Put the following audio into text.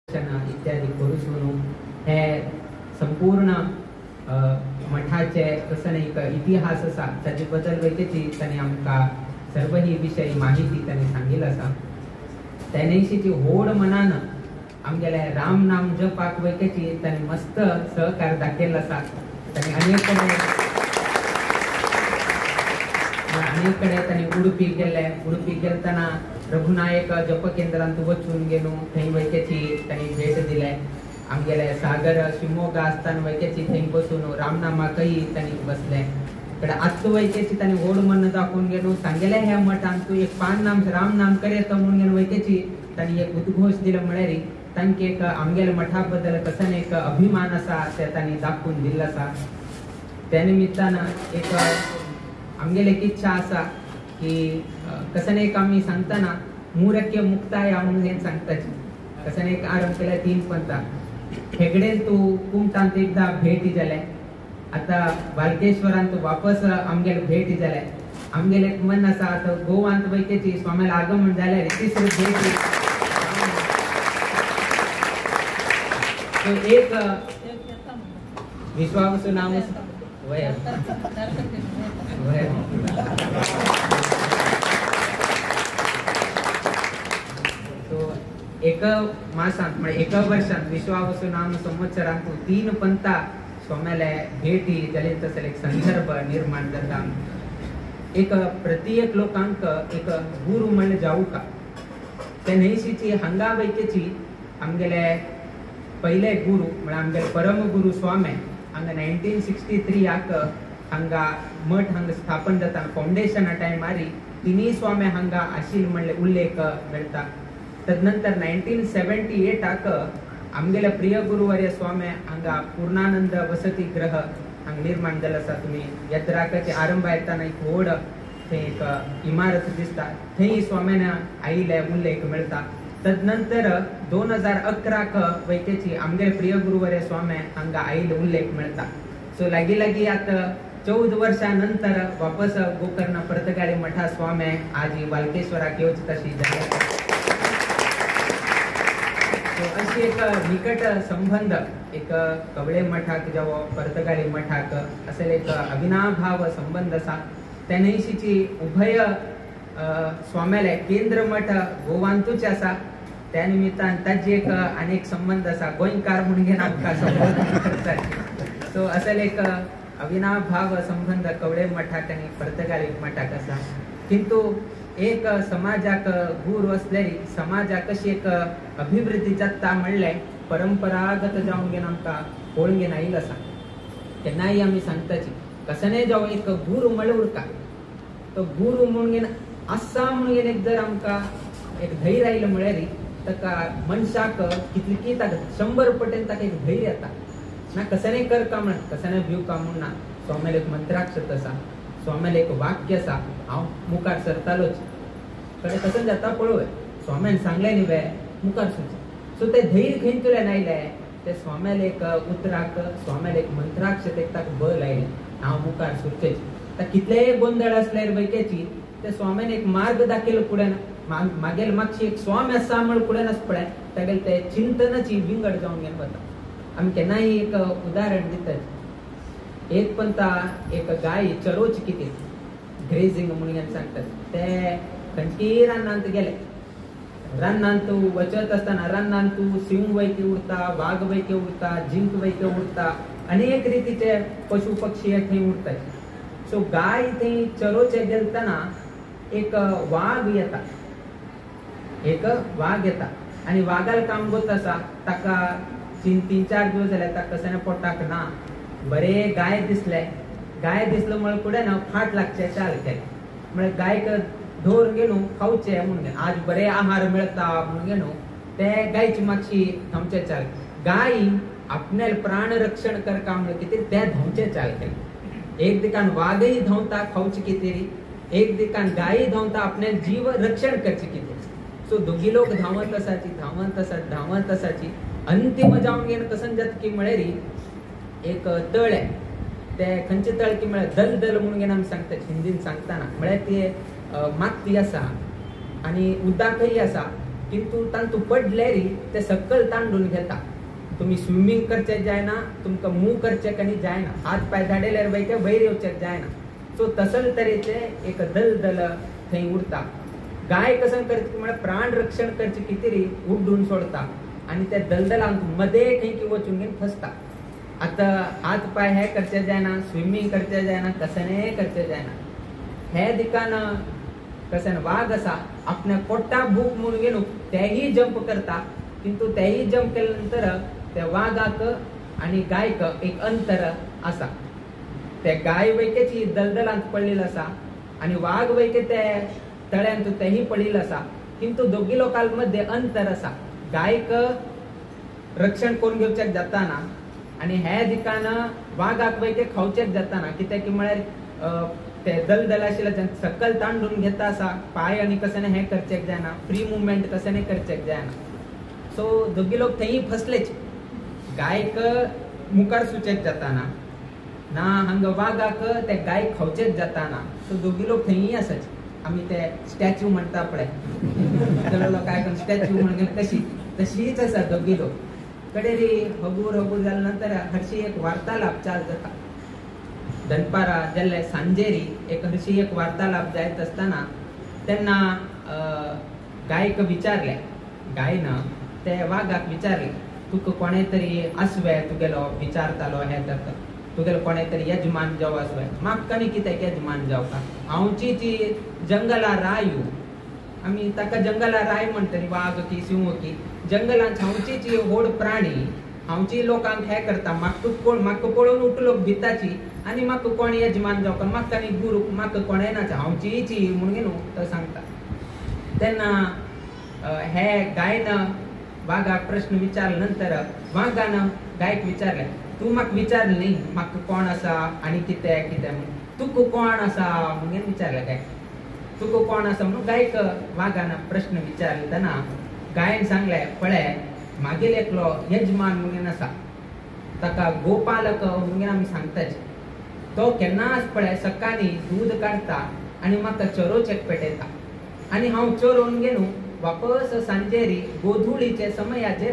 इत्यादी करून हे संपूर्ण मठाचे कसं नाही इतिहास असा त्याचे बद्दल वैकेची त्यांनी आमका सर्व ही विषयी माहिती त्यांनी सांगितलं असा त्यानेशीची होड मनानं आमगेल्या राम नाम जपाक वैकेची त्यांनी मस्त सहकार दाखवला असा त्यांनी अनेकडे त्यांनी उडुपी गेलताना रघुनायक जप केंद्रांत वचून गेलो थंय वैकेची त्यांनी भेट दिले आमगेले सागर शिवमोगा असताना वैकेची थंय बसून रामनामाकही त्यांनी बसले इकडे आजचो वैकेची त्यांनी होड मन दाखवून गेलो सांगेले ह्या मठान तू एक पान नाम राम नाम करेत म्हणून गेलो वैकेची त्यांनी एक उद्घोष दिला म्हळ्यारी तांके एक आमगेल्या मठाबद्दल कसं एक अभिमान असा त्या त्यांनी दाखवून दिला असा त्या निमित्तानं एक आमगेले एक इच्छा असा की कसं एक आम्ही सांगताना मूरक्य मुक्ताय म्हणून सांगताची कसं एक आरंभ केला 3 पंथा हेगडेल तू कुमटांत एकदा भेटी जाले आता बालकेश्वरांत वापस आमगेले भेटी जाले आमगेले मन असा आता गोवांत वैकेची स्वामीला आगमन झाले तिसरी भेटी तो एक विश्वावसु नाम वय एक मासांत म्हणजे एका वर्षांत विश्वावसु नाम संवत्सरांत 3 पंथा स्वाम्याला भेटी जाले तसले एक संदर्भ निर्माण जाता एक प्रत्येक लोकांक एक गुरु म्हण जाऊ का ते नैशीची हंगा वैकेची आमगेले पहिले गुरु म्हणजे आमगेले परम गुरु स्वामी हांगा 1963 याक हांगा मठ हांगा स्थापन जाता फाउंडेशन टायमारी तिनी स्वामी हांगा आशिल म्हणले उल्लेख मेळता तदनंतर 1978 आक आमगेले प्रिय गुरुवर्य स्वामी हांगा पूर्णानंद वसती गृह हांगा निर्माण जाला आसा तुम्ही यात्राकाचे आरंभ येताना एक व्हड थंय एक इमारत दिसता थंय स्वाम्यान आयिल्ले उल्लेख मेळता तदनंतर 2011 वैकेची आमगे प्रिय गुरुवर्य स्वामी हांगा आयिल्ले उल्लेख मेळता सो लागी आता 14 वर्षानंतर वापस गोकर्ण परतगाळी मठा स्वामी आजी बालकेश्वराक येवची तशी जागा अशी एक निकट संबंध एक कवळे मठाक जावो परतगाळी मठाक असेल एक अविनाभाव संबंध असा त्यानेशीची उभय स्वाम्याले केंद्र मठ गोवांतूच असा त्या निमित्तान ताजी एक अनेक संबंध असा गोंयकार म्हणून आमकां संबोधन करतात सो असेल एक अविनाभाव संबंध कवळे मठाक आणि परतगाळी मठाक असा किंतु एक समाजाक गुरु असलेली समाजाक कशी एक अभिवृद्धी जाता म्हणले परंपरागत जावन घेवन आमकां पळोवन घेवन आयिल्लो आसा केन्नाय आमी सांगताची कसने जावं एक गुरु म्हळ्यार उरका तो गुरु म्हणून घेवन आसा म्हणून घेवन एक जर आमकां एक धैर्य आयलो म्हळ्यार ताका मनशाक कितली ताका 100 पटेन ताका एक धैर्य येता ना कसने कर का म्हण कसने भिव का म्हूण ना स्वाम्याल एक मंत्राक्षर आसा स्वाम्याल एक वाक्य आसा हांव मुखार सरतालोच कडेन कसं जाता पळोवय स्वाम्यान सांगलें न्ही वे मुखार सरचें सो ते धैर्य खंय तुल्यान आयलें ते स्वाम्याल एक उतराक स्वाम्याल एक मंत्राक्षर एक ताका बल आयलें हांव मुखार सरचें कितलेय गोंधळ असल्यार वैकेची ते स्वाम्यान एक मार्ग दाखयलो फुडें मागेल मागची एक स्वामी आसा म्हण फुडें पळय तागेले ते चिंतनाची विंगड जावन घेवन वता आमी केन्नाय एक उदाहरण दितात एक पंथा एक गाय चरोवची कितें ग्रेजिंग म्हणून सांगतात ते खंयची रानांत गेले रानांत वचत असताना रानांत सिंह वैके उरता वाघ वैके उरता जिंक वैके उरता अनेक रितीचे पशु पक्षी थंय उरतात सो गाय थंय चरोवचे गेलतना एक वाघ येता आनी वाघाल काम करता आसा ताका 3-4 दिवस जाले ताका कसं पोटाक ना बरे गाय दिसलो म्हळ्यार फुडें ना फाट लागचे चाल केले म्हळ्यार गायक धोर घेवन खावचे म्हणून आज बरे आहार मेळता म्हणून घेवन ते गायची मातशी धांवचे चाल गाय आपणे प्राण रक्षण करता म्हणून कितें ते धांवचे चाल केले एक दिकान वाघही धांवता खावचे कितें एक दिकान गायी धांवता आपणे जीव रक्षण करचे कितें सो दोगी लोक धांवत आसाची अंतिम जावन घेवन कसं जाता की म्हळ्यार एक तळ आहे ते खंयचे तळ की म्हळ्यार दल म्हणून घेवन आमी सांगतात हिंदीन सांगताना म्हळ्यार ते माती आसा आणि उदकही आसा किंतु तांतू पडल्यारी ते सकल तांडून घेता. तुम्ही स्विमिंग करचे जायना, तुमका मूव करचे कनी जायना, हात पाय धाडेल्यार वैके वैर येवचेक जायना. सो तसल तरेचे एक दलदल थंय उरता. गाय कसं करता म्हणजे प्राण रक्षण करचे कितेरी उड्डून सोडता आणि त्या दलदलांत मध्ये खंय की वचून घेऊन फसता. आता हात पाय हे करचे जायना, स्विमिंग करचे जायना, कसने करचे जायना. हे दिकान कसं वाघ असा आपल्या पोटा भूक म्हणून गेलो तेही जंप करता. किंतु तेही जंप केल्यानंतर त्या वाघाक आणि गायक एक अंतर असा. त्या गाय वैकेची दलदलांत पडलेला असा आणि वाघ वैके ते तळ्यांत तेही पडलेला असा. किंतु दोघी लोकांमध्ये अंतर असा. गायक रक्षण करून घेवचेक जाताना आणि हे दिकान वाघाक वैके खावचेक जाताना कित्याक म्हळ्यार ते दलदल आशिल्ले सकल तांडून घेता असा. पाय आणि कसने हे करचेक जायना, फ्री मुवमेंट कसने करचेक जायना. सो दोघी लोक थंय फसलेच. गायक मुखार सुचेक जाताना ना हांग वाघाक ते गाय खावचेक जाताना. सो दोघी लोक थंय आसाच. आम्ही ते स्टॅच्यू म्हणता पळय काय स्टॅच्यू म्हणजे कशी तशीच आसा दोघी लोक. कडेरी हबूर हबूर जाल्या नंतर हरशी एक वार्तालाप चाल जाता. दनपारा जाल्ले सांजेरी एक हरशी एक वार्तालाप जायत असताना त्यांना गायक विचारले, गायनं ते वाघाक विचारले, तुका कोणे तरी आसवे तुगेलो विचारतालो हे करता, तुगेलो कोणे तरी यजमान जाव आसवे. म्हाका कनी कित्याक यजमान जावका, हांवची ची जंगला रायू. आमी ताका जंगला राय म्हणटली, वाघ की सिंह की जंगलांत हांवची ची व्हड प्राणी. हांवची लोकांक हे करता, म्हाका पळोवन उठलो भिताची आणि म्हाका कोण यजमान जावका, म्हाका न्ही गुरू, म्हाका कोणें नाच, हांवची ची म्हणून न्हू तो सांगता. तेन्ना हे गायन वाघाक प्रश्न विचारले नंतर वाघान गायक विचारले, तू म्हाका विचारले न्ही म्हाका कोण आसा आणि कितें कितें म्हणून, तुका कोण आसा म्हणून विचारले गायक. तुका कोण आसा म्हणून गायक वाघान प्रश्न विचारले तेन्ना गायन सांगले, पळय मागीर एकलो यजमान म्हणून आसा, ताका गोपालक म्हणून आमी सांगताच. तो केन्नाच पळय सकाळी दूध काडटा आणि म्हाका चरोवचेक पेटयता आणि हांव चरोवन घेवन वापस सांजेरी गोधुळीचे समयाचेर